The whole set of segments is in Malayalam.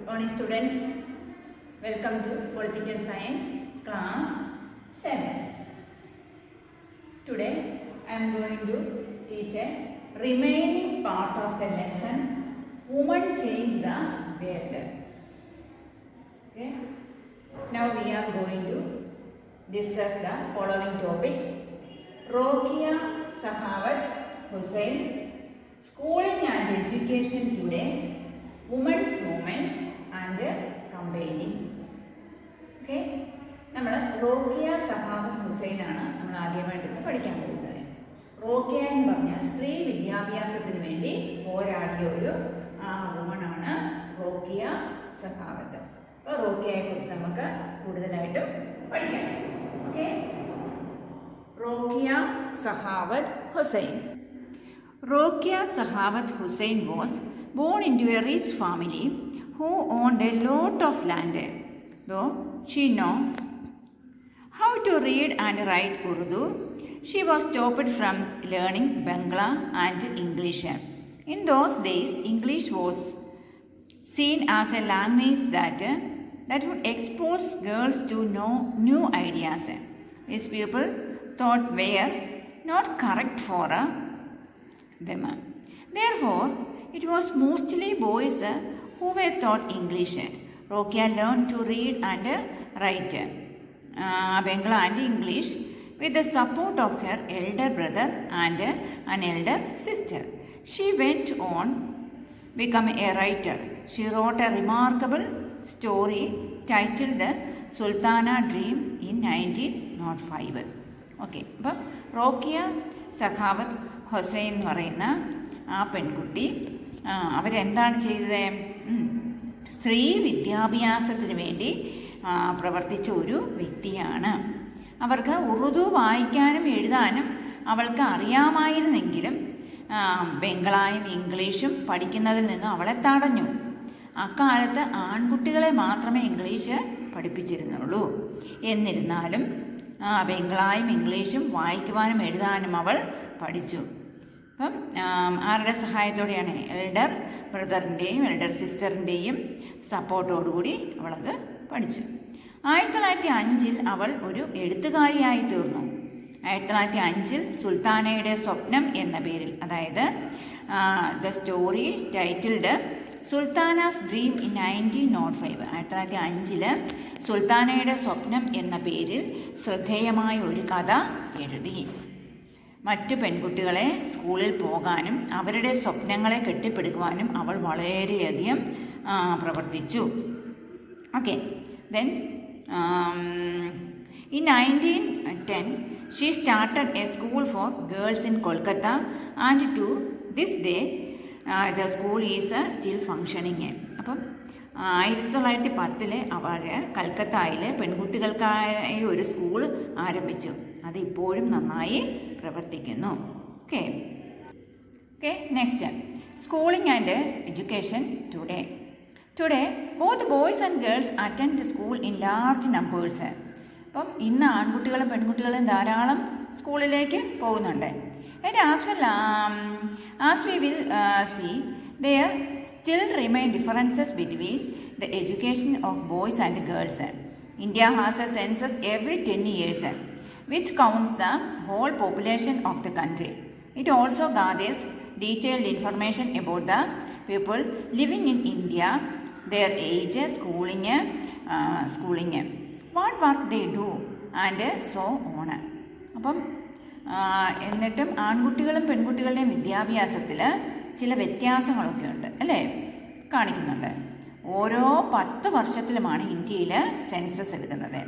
morning students, welcome to Political Science class 7. Today I am going to teach a remaining part of the lesson Women Change the World. Okay. Now we are going to discuss the following topics: Rokeya Sakhawat Hussain, Schooling and Education Today, Women's Movement and Campaigning. Okay. നമ്മൾ റോക്കിയ സഖാവത്ത് ഹുസൈനാണ് നമ്മൾ ആദ്യമായിട്ട് പഠിക്കാൻ പോകുന്നത്. റോക്കിയ എന്ന് പറഞ്ഞാൽ സ്ത്രീ വിദ്യാഭ്യാസത്തിന് വേണ്ടി പോരാടിയ ഒരു വുമണാണ് റോക്കിയ സഖാവത്ത്. അപ്പോൾ റോക്കിയയെ കുറിച്ച് നമുക്ക് കൂടുതലായിട്ടും പഠിക്കാം. Okay. Rokeya Sakhawat Hussain. Rokeya Sakhawat Hussain was born into a rich family who owned a lot of land. Though she knew how to read and write Urdu, she was stopped from learning Bangla and English. In those days, English was seen as a language that would expose girls to new ideas, which people thought were not correct for them. Therefore, it was mostly boys who were taught English. Rokeya learned to read and write Bangla and English with the support of her elder brother and an elder sister. She went on becoming a writer. She wrote a remarkable story titled Sultana Dream in 1905. Okay, അപ്പോൾ റോക്കിയ സഖാവത്ത് ഹുസൈൻ എന്ന് പറയുന്ന ആ പെൺകുട്ടി അവരെന്താണ് ചെയ്തത്? സ്ത്രീ വിദ്യാഭ്യാസത്തിന് വേണ്ടി പ്രവർത്തിച്ച ഒരു വ്യക്തിയാണ്. അവർക്ക് ഉറുദു വായിക്കാനും എഴുതാനും അവൾക്ക് അറിയാമായിരുന്നെങ്കിലും ബംഗ്ലായും ഇംഗ്ലീഷും പഠിക്കുന്നതിൽ നിന്നും അവളെ തടഞ്ഞു. അക്കാലത്ത് ആൺകുട്ടികളെ മാത്രമേ ഇംഗ്ലീഷ് പഠിപ്പിച്ചിരുന്നുള്ളൂ. എന്നിരുന്നാലും ബംഗ്ലായും ഇംഗ്ലീഷും വായിക്കുവാനും എഴുതാനും അവൾ പഠിച്ചു. അപ്പം ആരുടെ സഹായത്തോടെയാണ്? എൽഡർ ബ്രദറിൻ്റെയും എൽഡർ സിസ്റ്ററിൻ്റെയും സപ്പോർട്ടോടുകൂടി അവളത് പഠിച്ചു. 1905 അവൾ ഒരു എഴുത്തുകാരിയായി തീർന്നു. 1905 സുൽത്താനയുടെ സ്വപ്നം എന്ന പേരിൽ, അതായത് the story titled Sultana's dream in 1905, 1905 സുൽത്താനയുടെ സ്വപ്നം എന്ന പേരിൽ ശ്രദ്ധേയമായ ഒരു കഥ എഴുതി. മറ്റു പെൺകുട്ടികളെ സ്കൂളിൽ പോകാനും അവരുടെ സ്വപ്നങ്ങളെ കെട്ടിപ്പടുക്കുവാനും അവൾ വളരെയധികം പ്രവർത്തിച്ചു. Okay. Then in 1910 she started a school for girls in Kolkata, and to this day the school is still functioning. അപ്പം 1910 അവർ കൽക്കത്തയിൽ പെൺകുട്ടികൾക്കായി ഒരു സ്കൂൾ ആരംഭിച്ചു. അത് ഇപ്പോഴും നന്നായി പ്രവർത്തിക്കുന്നു. Okay. Okay. Next, schooling and education today. Today both boys and girls attend school in large numbers. അപ്പം ഇന്ന് ആൺകുട്ടികളും പെൺകുട്ടികളും ധാരാളം സ്കൂളിലേക്ക് പോകുന്നുണ്ട്. And as we will see, there still remain differences between the education of boys and girls. India has a census every 10 years, which counts the whole population of the country. It also gathers detailed information about the people living in India, their age, schooling, what work they do, and so on. അപ്പം എന്നിട്ടും ആൺകുട്ടികളും പെൺകുട്ടികളുടെയും വിദ്യാഭ്യാസത്തിൽ ചില വ്യത്യാസങ്ങളൊക്കെ ഉണ്ട്, അല്ലേ? കാണിക്കുന്നുണ്ട്. ഓരോ 10 വർഷത്തിലുമാണ് ഇന്ത്യയിൽ സെൻസസ് എടുക്കുന്നത്.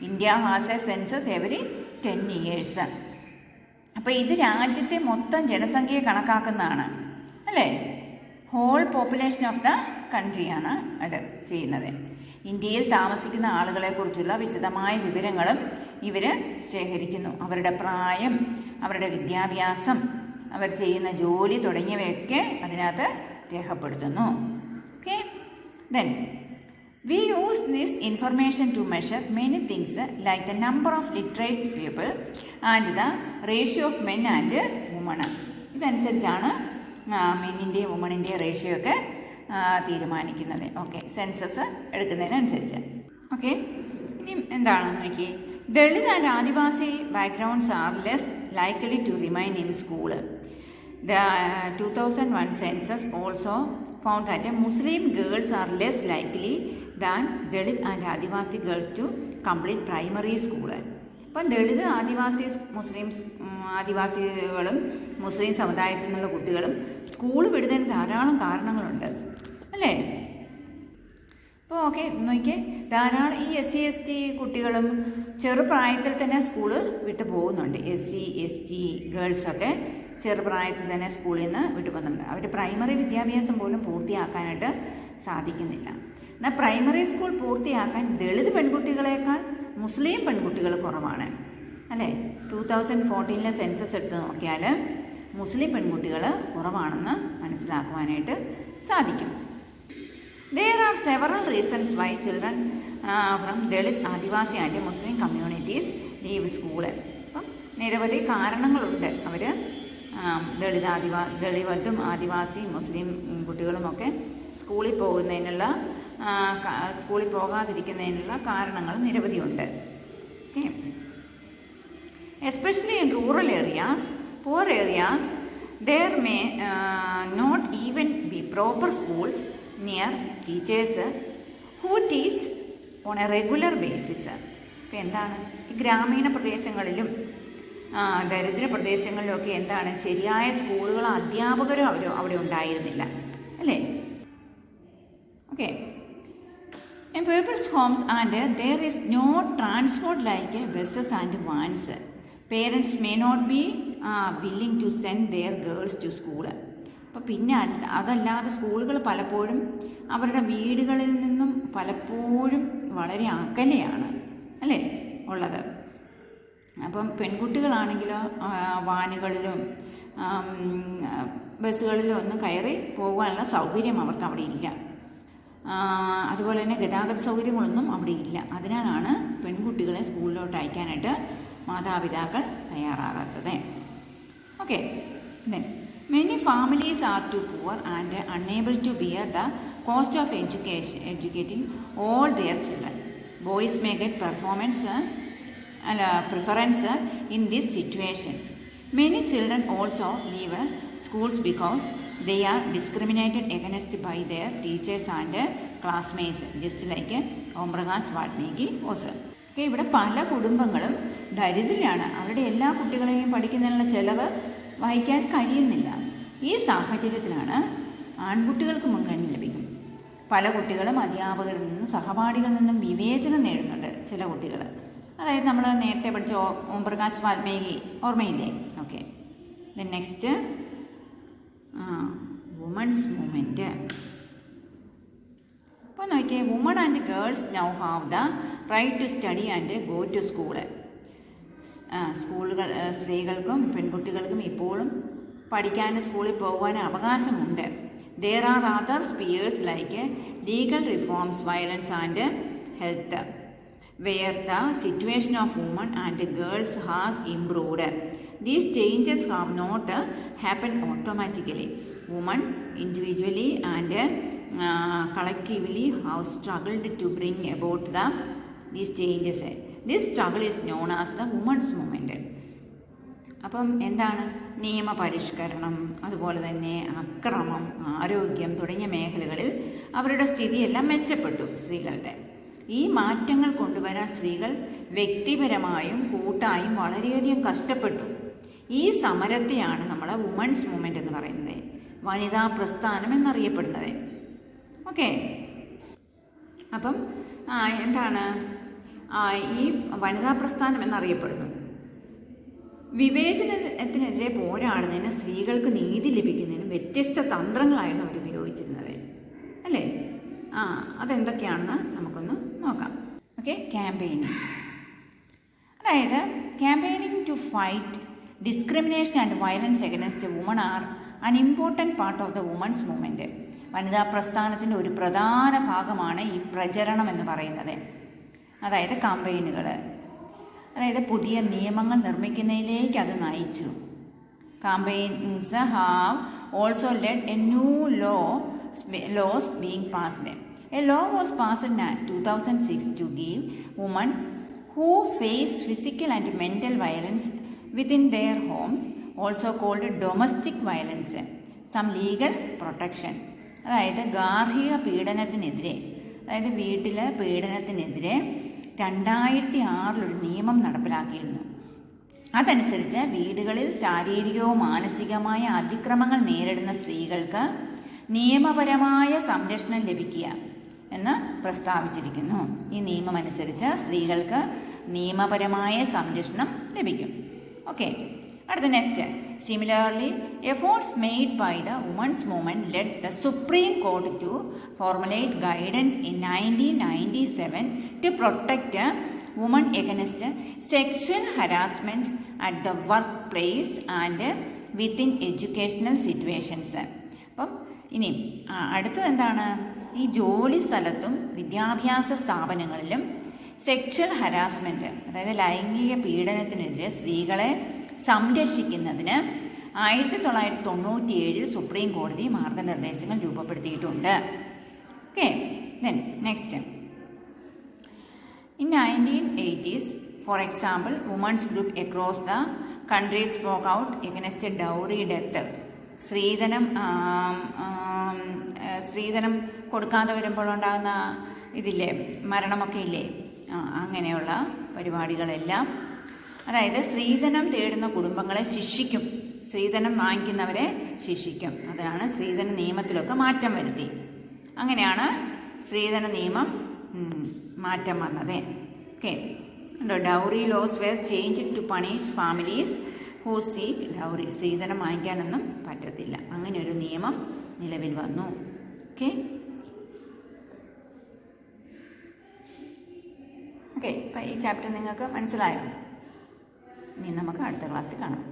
India has A census every 10 years. അപ്പോൾ ഇത് രാജ്യത്തെ മൊത്തം ജനസംഖ്യയെ കണക്കാക്കുന്നതാണ്, അല്ലേ? ഹോൾ പോപ്പുലേഷൻ ഓഫ് ദ കൺട്രിയാണ് അത് ചെയ്യുന്നത്. ഇന്ത്യയിൽ താമസിക്കുന്ന ആളുകളെക്കുറിച്ചുള്ള വിശദമായ വിവരങ്ങളും ഇവർ ശേഖരിക്കുന്നു. അവരുടെ പ്രായം, അവരുടെ വിദ്യാഭ്യാസം, അവർ ചെയ്യുന്ന ജോലി തുടങ്ങിയവയൊക്കെ അതിനകത്ത് രേഖപ്പെടുത്തുന്നു. Okay. Then we use this information to measure many things like the number of literate people and the ratio of men and women. ഇതനുസരിച്ചാണ് മെന്നിൻ്റെയും വുമണിൻ്റെയും റേഷ്യോ ഒക്കെ തീരുമാനിക്കുന്നത്. ഓക്കെ, സെൻസസ് എടുക്കുന്നതിനനുസരിച്ച്. ഓക്കെ, ഇനി എന്താണെന്ന് നോക്കി. Dalit and Adivasi backgrounds are less likely to remain in school. The 2001 census also found that Muslim girls are less likely than Dalit and Adivasi girls to complete primary school. അപ്പം ദളിത് ആദിവാസികളും മുസ്ലിം സമുദായത്തിൽ നിന്നുള്ള കുട്ടികളും സ്കൂൾ വിടുന്നതിന് ധാരാളം കാരണങ്ങളുണ്ട് അല്ലേ. അപ്പോൾ ഓക്കെ നോക്കിയേ, ധാരാളം ഈ SC/ST കുട്ടികളും ചെറുപ്രായത്തിൽ തന്നെ സ്കൂള് വിട്ടു പോകുന്നുണ്ട്. SC/ST ഗേൾസൊക്കെ ചെറുപ്രായത്തിൽ തന്നെ സ്കൂളിൽ നിന്ന് വിട്ടുപോകുന്നുണ്ട്. അവർ പ്രൈമറി വിദ്യാഭ്യാസം പോലും പൂർത്തിയാക്കാനായിട്ട് സാധിക്കുന്നില്ല. എന്നാൽ പ്രൈമറി സ്കൂൾ പൂർത്തിയാക്കാൻ ദളിത് പെൺകുട്ടികളെക്കാൾ മുസ്ലിം പെൺകുട്ടികൾ കുറവാണ് അല്ലേ. 2014 സെൻസസ് എടുത്ത് നോക്കിയാൽ മുസ്ലിം പെൺകുട്ടികൾ കുറവാണെന്ന് മനസ്സിലാക്കുവാനായിട്ട് സാധിക്കും. There are several reasons why children from Dalit, Adivasi and Muslim communities leave school. അപ്പം നിരവധി കാരണങ്ങളുണ്ട്. അവർ ദളിതും ആദിവാസി മുസ്ലിം കുട്ടികളുമൊക്കെ സ്കൂളിൽ പോകാതിരിക്കുന്നതിനുള്ള കാരണങ്ങൾ നിരവധിയുണ്ട്. Okay, especially in rural areas, poor areas, there may not even be proper schools near teachers who teach on a regular basis. ഇപ്പം എന്താണ്, ഈ ഗ്രാമീണ പ്രദേശങ്ങളിലും ദരിദ്ര പ്രദേശങ്ങളിലൊക്കെ എന്താണ്, ശരിയായ സ്കൂളുകളോ അധ്യാപകരോ അവിടെ ഉണ്ടായിരുന്നില്ല അല്ലേ. Okay, in people's homes and there is no transport like buses and vans. Parents may not be willing to send their girls to school. അപ്പോൾ പിന്നെ അതല്ലാതെ സ്കൂളുകൾ പലപ്പോഴും അവരുടെ വീടുകളിൽ നിന്നും പലപ്പോഴും വളരെ അകലെയാണ് അല്ലേ ഉള്ളത്. അപ്പം പെൺകുട്ടികളാണെങ്കിലോ വാനുകളിലും ബസ്സുകളിലും ഒന്നും കയറി പോകാനുള്ള സൗകര്യം അവർക്ക് അവിടെ ഇല്ല. അതുപോലെ തന്നെ ഗതാഗത സൗകര്യങ്ങളൊന്നും അവിടെ ഇല്ല. അതിനാലാണ് പെൺകുട്ടികളെ സ്കൂളിലോട്ട് അയക്കാനായിട്ട് മാതാപിതാക്കൾ തയ്യാറാകാത്തത്. Okay, many families are too poor and unable to bear the cost of educating all their children. Boys may get preference in this situation. Many children also leave schools because they are discriminated against by their teachers and classmates, just like Om Prakash Valmiki also. Okay, ഇവിടെ പല കുടുംബങ്ങളും ദരിദ്രരാണ്. അവരുടെ എല്ലാ കുട്ടികളെയും പഠിക്കുന്നതിനുള്ള ചെലവ് വഹിക്കാൻ കഴിയുന്നില്ല. ഈ സാഹചര്യത്തിലാണ് ആൺകുട്ടികൾക്ക് മുൻഗണന ലഭിക്കും. പല കുട്ടികളും അധ്യാപകരിൽ നിന്നും സഹപാഠികളിൽ നിന്നും വിവേചനം നേടുന്നുണ്ട്. ചില കുട്ടികൾ, അതായത് നമ്മൾ നേരത്തെ പഠിച്ച ഓം പ്രകാശ് വാൽമീകി ഓർമ്മയില്ലേ. Okay, then next women's movement. അപ്പോൾ നോക്കിയേ, women and girls now have the right to study and go to school. സ്ത്രീകൾക്കും പെൺകുട്ടികൾക്കും ഇപ്പോഴും പഠിക്കാൻ സ്കൂളിൽ പോകാൻ അവകാശമുണ്ട്. There are other spheres like legal reforms, violence and health, where the situation of women and girls has improved. These changes have not happened automatically. Women individually and collectively have struggled to bring about these changes. This struggle is known as the women's movement. അപ്പം എന്താണ്, നിയമപരിഷ്കരണം, അതുപോലെ തന്നെ അക്രമം, ആരോഗ്യം തുടങ്ങിയ മേഖലകളിൽ അവരുടെ സ്ഥിതിയെല്ലാം മെച്ചപ്പെട്ടു സ്ത്രീകളുടെ. ഈ മാറ്റങ്ങൾ കൊണ്ടുവരാൻ സ്ത്രീകൾ വ്യക്തിപരമായും കൂട്ടായും വളരെയധികം കഷ്ടപ്പെട്ടു. ഈ സമരത്തെയാണ് നമ്മൾ വുമൺസ് മൂവ്മെൻ്റ് എന്ന് പറയുന്നത്, വനിതാ പ്രസ്ഥാനം എന്നറിയപ്പെടുന്നത്. ഓക്കെ, അപ്പം എന്താണ് ഈ വനിതാ പ്രസ്ഥാനം എന്നറിയപ്പെടുന്നു. വിവേചനത്തിനെതിരെ പോരാടുന്നതിന്, സ്ത്രീകൾക്ക് നീതി ലഭിക്കുന്നതിനും വ്യത്യസ്ത തന്ത്രങ്ങളായിരുന്നു അവർ ഉപയോഗിച്ചിരുന്നത് അല്ലേ. അതെന്തൊക്കെയാണെന്ന് നമുക്കൊന്ന് നോക്കാം. Okay, campaigning. അതായത് campaigning to fight discrimination and violence against women are an important part of the women's movement. വനിതാ പ്രസ്ഥാനത്തിൻ്റെ ഒരു പ്രധാന ഭാഗമാണ് ഈ പ്രചരണം എന്ന് പറയുന്നത്. അതായത് ക്യാമ്പയിനുകൾ, അതായത് പുതിയ നിയമങ്ങൾ നിർമ്മിക്കുന്നതിലേക്ക് അത് നയിച്ചു. Campaigns have also led a new law laws being passed. A law was passed in 2006 to give women who face physical and mental violence within their homes, also called domestic violence, some legal protection. അതായത് ഗാർഹിക പീഡനത്തിനെതിരെ, അതായത് വീട്ടിലെ പീഡനത്തിനെതിരെ 2006 നിയമം നടപ്പിലാക്കിയിരുന്നു. അതനുസരിച്ച് വീടുകളിൽ ശാരീരികവും മാനസികമായ അതിക്രമങ്ങൾ നേരിടുന്ന സ്ത്രീകൾക്ക് നിയമപരമായ സംരക്ഷണം ലഭിക്കുക എന്ന് പ്രസ്താവിച്ചിരിക്കുന്നു. ഈ നിയമം അനുസരിച്ച് സ്ത്രീകൾക്ക് നിയമപരമായ സംരക്ഷണം ലഭിക്കും. ഓക്കെ, അടുത്ത next. Similarly efforts made by the women's movement led the Supreme Court to formulate guidance in 1997 to protect women against sexual harassment at the workplace and within educational situations. അപ്പം ഇനി അടുത്തത് എന്താണ്? ഈ ജോലി സ്ഥലത്തും വിദ്യാഭ്യാസ സ്ഥാപനങ്ങളിലും സെക്ഷൽ ഹരാസ്മെൻറ്റ്, അതായത് ലൈംഗിക പീഡനത്തിനെതിരെ സ്ത്രീകളെ സംരക്ഷിക്കുന്നതിന് 1997 സുപ്രീം കോടതി മാർഗനിർദ്ദേശങ്ങൾ രൂപപ്പെടുത്തിയിട്ടുണ്ട്. Okay, then next. In 1980s, for example, women's group across the country spoke out against dowry death. സ്ത്രീധനം കൊടുക്കാതെ വരുമ്പോഴുണ്ടാകുന്ന ഇതില്ലേ, മരണമൊക്കെ ഇല്ലേ, അങ്ങനെയുള്ള പരിപാടികളെല്ലാം, അതായത് സ്ത്രീധനം തേടുന്ന കുടുംബങ്ങളെ ശിക്ഷിക്കും, സ്ത്രീധനം വാങ്ങിക്കുന്നവരെ ശിക്ഷിക്കും. അതാണ് സ്ത്രീധന നിയമത്തിലൊക്കെ മാറ്റം വരുത്തി. അങ്ങനെയാണ് സ്ത്രീധന നിയമം മാറ്റം വന്നത്. Okay, dowry laws were change to punish families who seek dowry. സ്ത്രീധനം വാങ്ങിക്കാനൊന്നും പറ്റത്തില്ല, അങ്ങനെ ഒരു നിയമം നിലവിൽ വന്നു. ഓക്കെ ഓക്കെ, അപ്പം ഈ ചാപ്റ്റർ നിങ്ങൾക്ക് മനസ്സിലായോ? ഇനി നമുക്ക് അടുത്ത ക്ലാസ്സിൽ കാണാം.